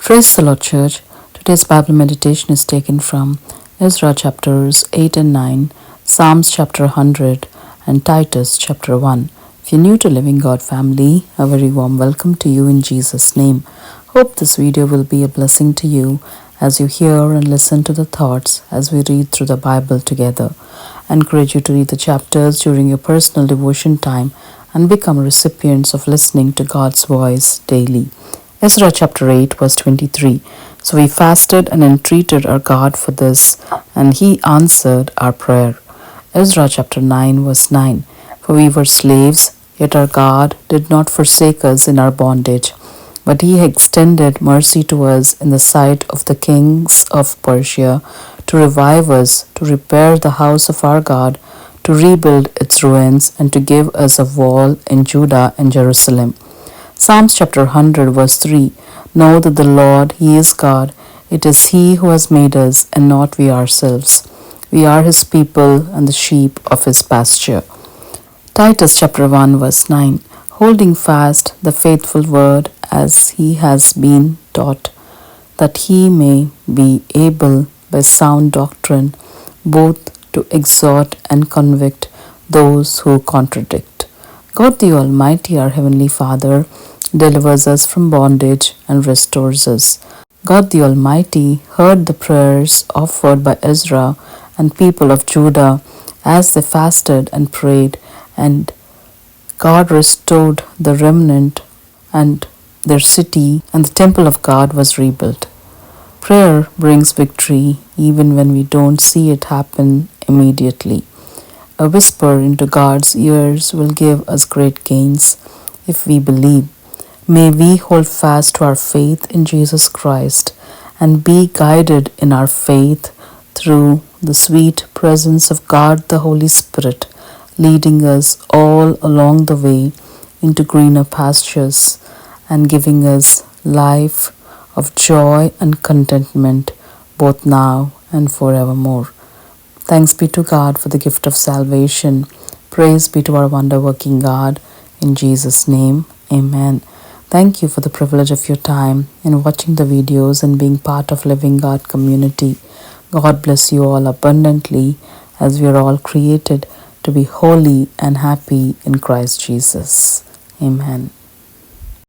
Praise the Lord, Church. Today's Bible meditation is taken from Ezra chapters 8 and 9, Psalms chapter 100, and Titus chapter 1. If you're new to Living God family, a very warm welcome to you in Jesus' name. Hope this video will be a blessing to you as you hear and listen to the thoughts as we read through the Bible together. I encourage you to read the chapters during your personal devotion time and become recipients of listening to God's voice daily. Ezra chapter 8 verse 23. So we fasted and entreated our God for this, and he answered our prayer. Ezra chapter 9 verse 9. For we were slaves, yet our God did not forsake us in our bondage, but he extended mercy to us in the sight of the kings of Persia, to revive us, to repair the house of our God, to rebuild its ruins, and to give us a wall in Judah and Jerusalem. Psalms chapter 100 verse 3. Know that the Lord, He is God. It is He who has made us, and not we ourselves. We are His people and the sheep of His pasture. Titus chapter 1 verse 9. Holding fast the faithful word as he has been taught, that he may be able by sound doctrine both to exhort and convict those who contradict. God the Almighty, our Heavenly Father, delivers us from bondage and restores us. God the Almighty heard the prayers offered by Ezra and people of Judah as they fasted and prayed, and God restored the remnant and their city, and the temple of God was rebuilt. Prayer brings victory even when we don't see it happen immediately. A whisper into God's ears will give us great gains if we believe. May we hold fast to our faith in Jesus Christ and be guided in our faith through the sweet presence of God the Holy Spirit, leading us all along the way into greener pastures and giving us life of joy and contentment both now and forevermore. Thanks be to God for the gift of salvation. Praise be to our wonder-working God. In Jesus' name, amen. Thank you for the privilege of your time in watching the videos and being part of Living God community. God bless you all abundantly, as we are all created to be holy and happy in Christ Jesus. Amen.